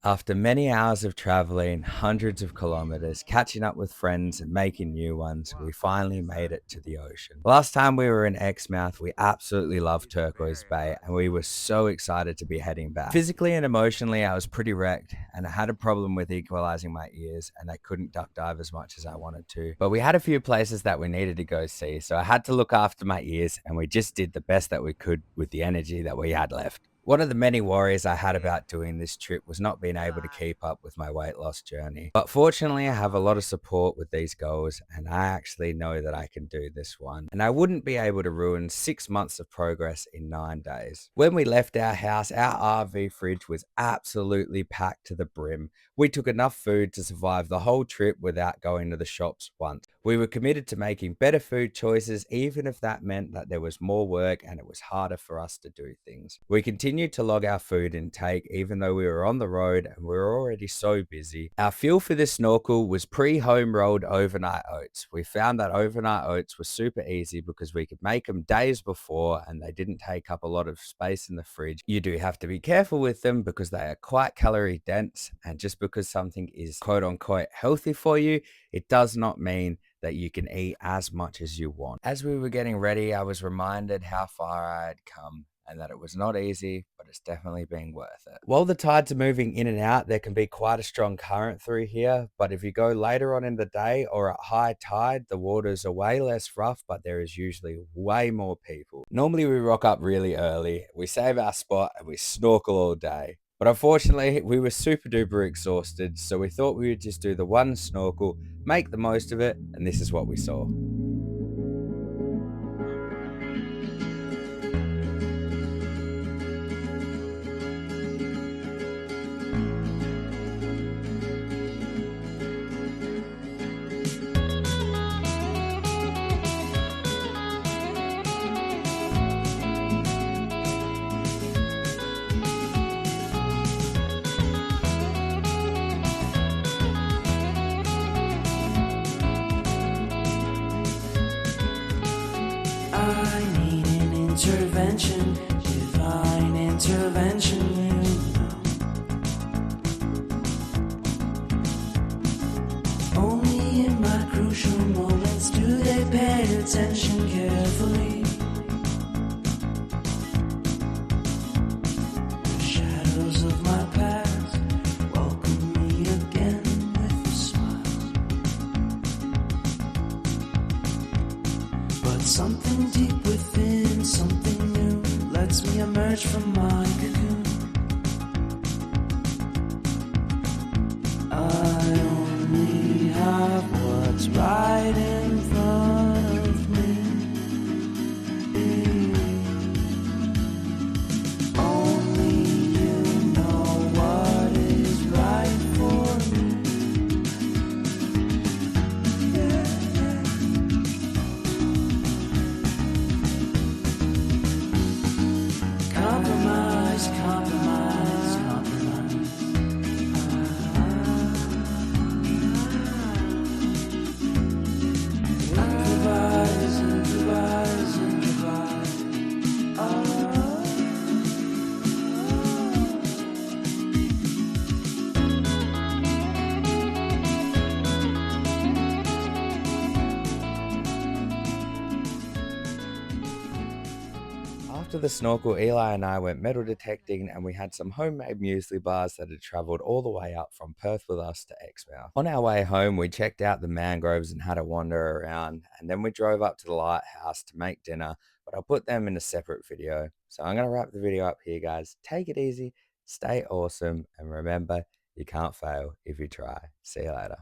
After many hours of traveling, hundreds of kilometers, catching up with friends and making new ones, we finally made it to the ocean. Last time we were in Exmouth, we absolutely loved Turquoise Bay and we were so excited to be heading back. Physically and emotionally, I was pretty wrecked and I had a problem with equalizing my ears and I couldn't duck dive as much as I wanted to. But we had a few places that we needed to go see, so I had to look after my ears and we just did the best that we could with the energy that we had left. One of the many worries I had about doing this trip was not being able to keep up with my weight loss journey. But fortunately, I have a lot of support with these goals, and I actually know that I can do this one. And I wouldn't be able to ruin 6 months of progress in 9 days. When we left our house, our RV fridge was absolutely packed to the brim. We took enough food to survive the whole trip without going to the shops once. We were committed to making better food choices, even if that meant that there was more work and it was harder for us to do things. We continued to log our food intake, even though we were on the road and we were already so busy. Our fuel for this snorkel was pre-home rolled overnight oats. We found that overnight oats were super easy because we could make them days before and they didn't take up a lot of space in the fridge. You do have to be careful with them because they are quite calorie dense, and just because something is quote unquote healthy for you, it does not mean that you can eat as much as you want. As we were getting ready, I was reminded how far I had come and that it was not easy, but it's definitely been worth it. While the tides are moving in and out, there can be quite a strong current through here, but if you go later on in the day or at high tide, the waters are way less rough, but there is usually way more people. Normally we rock up really early, we save our spot and we snorkel all day. But unfortunately, we were super duper exhausted, so we thought we would just do the one snorkel, make the most of it, and this is what we saw. I need an intervention, divine intervention, Only in my crucial moments do they pay attention carefully. The shadows of my past welcome me again with a smile. But something deep within, something new, lets me emerge from my cocoon. I only have what's right in front of me. Only you know what is right for me. Compromise, compromise, compromise. Improvise, improvise, improvise. After the snorkel, Eli and I went metal detecting and we had some homemade muesli bars that had traveled all the way up from Perth with us to Exmouth. On our way home, we checked out the mangroves and had a wander around, and then we drove up to the lighthouse to make dinner, but I'll put them in a separate video. So I'm going to wrap the video up here, guys. Take it easy, stay awesome, and remember, you can't fail if you try. See you later.